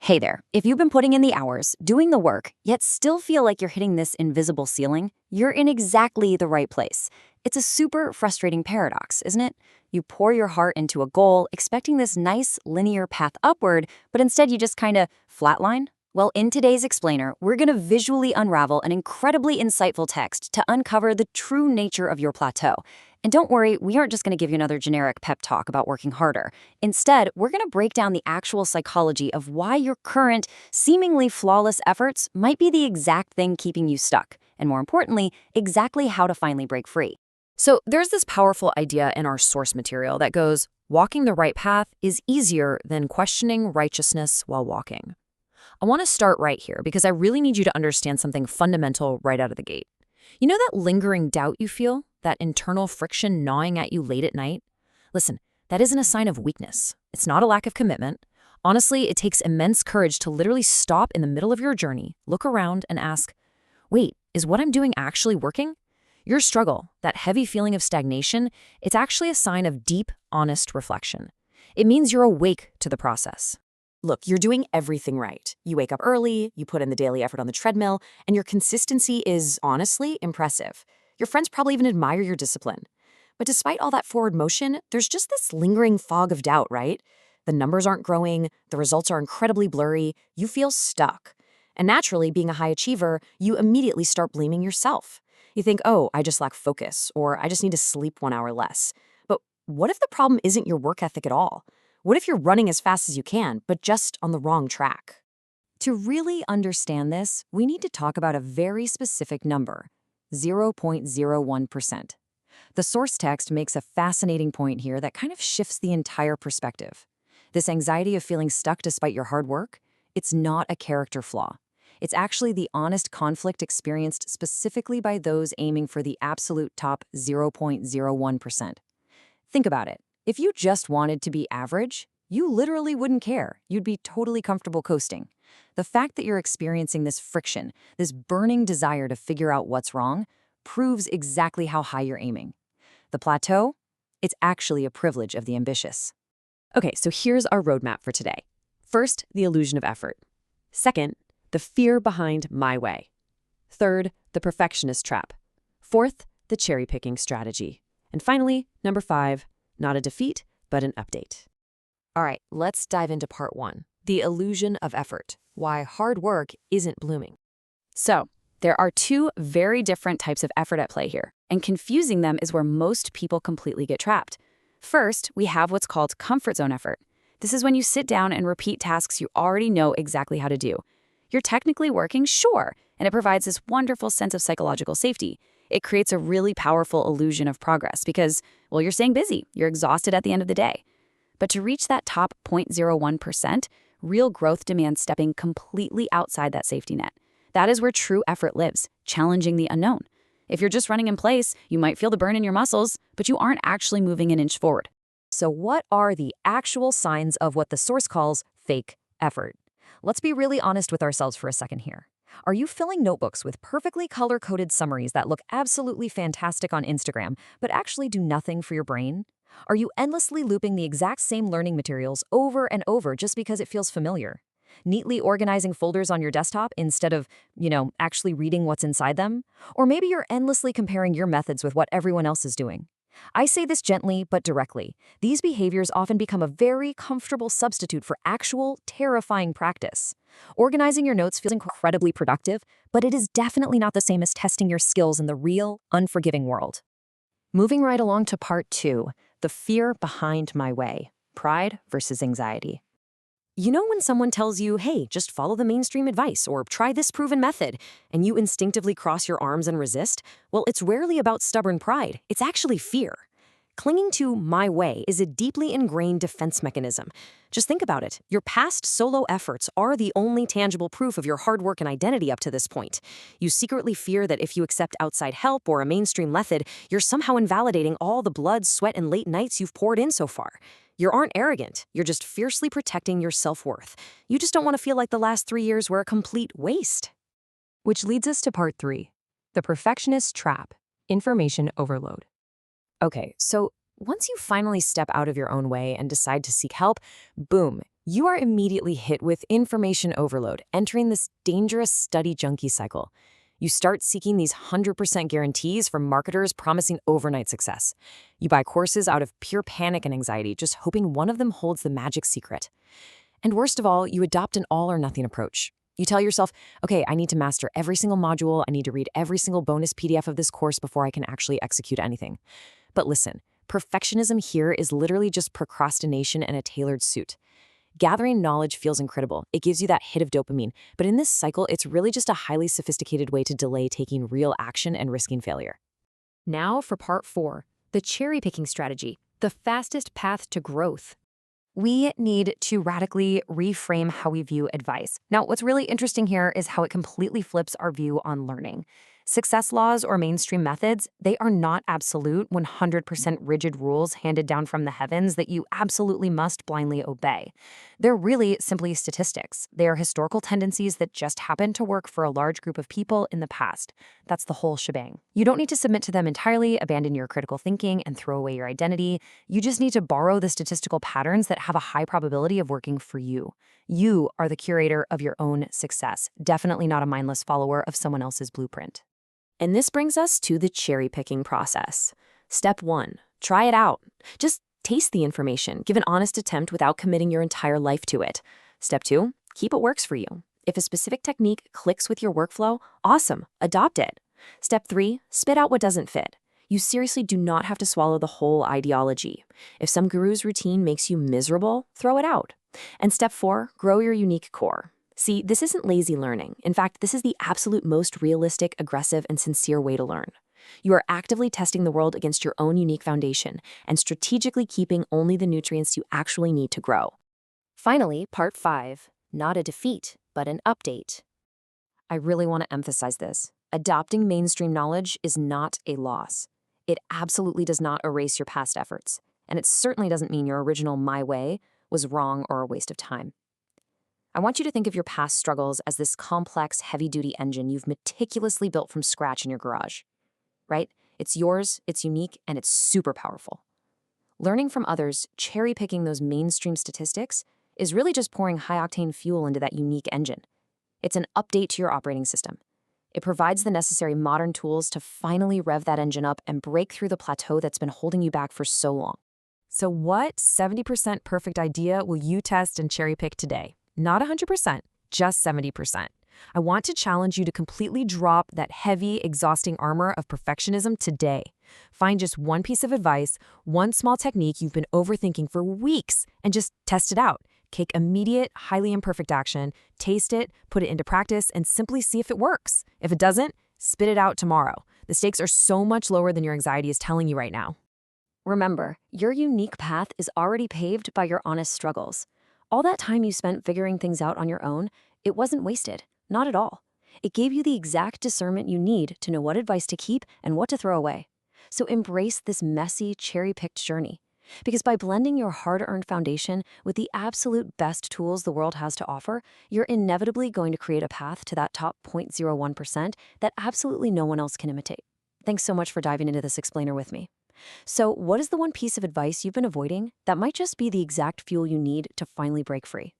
Hey there. If you've been putting in the hours, doing the work, yet still feel like you're hitting this invisible ceiling, you're in exactly the right place. It's a super frustrating paradox, isn't it? You pour your heart into a goal, expecting this nice linear path upward, but instead you just kind of flatline. Well, in today's explainer, we're going to visually unravel an incredibly insightful text to uncover the true nature of your plateau. And don't worry, we aren't just going to give you another generic pep talk about working harder. Instead, we're going to break down the actual psychology of why your current, seemingly flawless efforts might be the exact thing keeping you stuck, and more importantly, exactly how to finally break free. So there's this powerful idea in our source material that goes, walking the right path is easier than questioning righteousness while walking. I want to start right here because I really need you to understand something fundamental right out of the gate. You know that lingering doubt you feel? That internal friction gnawing at you late at night? Listen, that isn't a sign of weakness. It's not a lack of commitment. Honestly, it takes immense courage to literally stop in the middle of your journey, look around, and ask, wait, is what I'm doing actually working? Your struggle, that heavy feeling of stagnation, it's actually a sign of deep, honest reflection. It means you're awake to the process. Look, you're doing everything right. You wake up early, you put in the daily effort on the treadmill, and your consistency is, honestly, impressive. Your friends probably even admire your discipline. But despite all that forward motion, there's just this lingering fog of doubt, right? The numbers aren't growing, the results are incredibly blurry, you feel stuck. And naturally, being a high achiever, you immediately start blaming yourself. You think, oh, I just lack focus, or I just need to sleep 1 hour less. But what if the problem isn't your work ethic at all? What if you're running as fast as you can, but just on the wrong track? To really understand this, we need to talk about a very specific number, 0.01%. The source text makes a fascinating point here that kind of shifts the entire perspective. This anxiety of feeling stuck despite your hard work, it's not a character flaw. It's actually the honest conflict experienced specifically by those aiming for the absolute top 0.01%. Think about it. If you just wanted to be average, you literally wouldn't care. You'd be totally comfortable coasting. The fact that you're experiencing this friction, this burning desire to figure out what's wrong, proves exactly how high you're aiming. The plateau? It's actually a privilege of the ambitious. Okay, so here's our roadmap for today. First, the illusion of effort. Second, the fear behind my way. Third, the perfectionist trap. Fourth, the cherry-picking strategy. And finally, number 5, not a defeat, but an update. All right, let's dive into part 1, the illusion of effort, why hard work isn't blooming. So, there are 2 very different types of effort at play here, and confusing them is where most people completely get trapped. First, we have what's called comfort zone effort. This is when you sit down and repeat tasks you already know exactly how to do. You're technically working, sure, and it provides this wonderful sense of psychological safety. It creates a really powerful illusion of progress because, well, you're staying busy, you're exhausted at the end of the day. But to reach that top 0.01%, real growth demands stepping completely outside that safety net. That is where true effort lives, challenging the unknown. If you're just running in place, you might feel the burn in your muscles, but you aren't actually moving an inch forward. So what are the actual signs of what the source calls fake effort? Let's be really honest with ourselves for a second here. Are you filling notebooks with perfectly color-coded summaries that look absolutely fantastic on Instagram, but actually do nothing for your brain? Are you endlessly looping the exact same learning materials over and over just because it feels familiar? Neatly organizing folders on your desktop instead of, actually reading what's inside them? Or maybe you're endlessly comparing your methods with what everyone else is doing. I say this gently but directly. These behaviors often become a very comfortable substitute for actual, terrifying practice. Organizing your notes feels incredibly productive, but it is definitely not the same as testing your skills in the real, unforgiving world. Moving right along to part 2, the fear behind my way, pride versus anxiety. You know when someone tells you, hey, just follow the mainstream advice or try this proven method, and you instinctively cross your arms and resist? Well, it's rarely about stubborn pride. It's actually fear. Clinging to my way is a deeply ingrained defense mechanism. Just think about it. Your past solo efforts are the only tangible proof of your hard work and identity up to this point. You secretly fear that if you accept outside help or a mainstream method, you're somehow invalidating all the blood, sweat, and late nights you've poured in so far. You aren't arrogant. You're just fiercely protecting your self-worth. You just don't want to feel like the last 3 years were a complete waste. Which leads us to part 3, the perfectionist trap, information overload. Okay, so once you finally step out of your own way and decide to seek help, boom, You are immediately hit with information overload, entering this dangerous study junkie cycle. You start seeking these 100% guarantees from marketers promising overnight success. You buy courses out of pure panic and anxiety, just hoping one of them holds the magic secret. And worst of all, you adopt an all-or-nothing approach. You tell yourself, okay, I need to master every single module, I need to read every single bonus PDF of this course before I can actually execute anything. But listen, perfectionism here is literally just procrastination in a tailored suit. Gathering knowledge feels incredible. It gives you that hit of dopamine. But in this cycle, it's really just a highly sophisticated way to delay taking real action and risking failure. Now for part 4, the cherry-picking strategy, the fastest path to growth. We need to radically reframe how we view advice. Now, what's really interesting here is how it completely flips our view on learning. Success laws or mainstream methods, they are not absolute 100% rigid rules handed down from the heavens that you absolutely must blindly obey. They're really simply statistics. They are historical tendencies that just happen to work for a large group of people in the past. That's the whole shebang. You don't need to submit to them entirely, abandon your critical thinking, and throw away your identity. You just need to borrow the statistical patterns that have a high probability of working for you. You are the curator of your own success, definitely not a mindless follower of someone else's blueprint. And this brings us to the cherry-picking process. Step 1, try it out. Just taste the information. Give an honest attempt without committing your entire life to it. Step 2, keep what works for you. If a specific technique clicks with your workflow, awesome, adopt it. Step 3, spit out what doesn't fit. You seriously do not have to swallow the whole ideology. If some guru's routine makes you miserable, throw it out. And step 4, grow your unique core. See, this isn't lazy learning. In fact, this is the absolute most realistic, aggressive, and sincere way to learn. You are actively testing the world against your own unique foundation and strategically keeping only the nutrients you actually need to grow. Finally, part 5, not a defeat, but an update. I really want to emphasize this. Adopting mainstream knowledge is not a loss. It absolutely does not erase your past efforts, and it certainly doesn't mean your original my way was wrong or a waste of time. I want you to think of your past struggles as this complex, heavy-duty engine you've meticulously built from scratch in your garage, right? It's yours, it's unique, and it's super powerful. Learning from others, cherry-picking those mainstream statistics, is really just pouring high-octane fuel into that unique engine. It's an update to your operating system. It provides the necessary modern tools to finally rev that engine up and break through the plateau that's been holding you back for so long. So what 70% perfect idea will you test and cherry-pick today? Not 100%, just 70%. I want to challenge you to completely drop that heavy, exhausting armor of perfectionism today. Find just one piece of advice, one small technique you've been overthinking for weeks, and just test it out. Take immediate, highly imperfect action, taste it, put it into practice, and simply see if it works. If it doesn't, spit it out tomorrow. The stakes are so much lower than your anxiety is telling you right now. Remember, your unique path is already paved by your honest struggles. All that time you spent figuring things out on your own, it wasn't wasted, not at all. It gave you the exact discernment you need to know what advice to keep and what to throw away. So embrace this messy, cherry-picked journey. Because by blending your hard-earned foundation with the absolute best tools the world has to offer, you're inevitably going to create a path to that top 0.01% that absolutely no one else can imitate. Thanks so much for diving into this explainer with me. So what is the one piece of advice you've been avoiding that might just be the exact fuel you need to finally break free?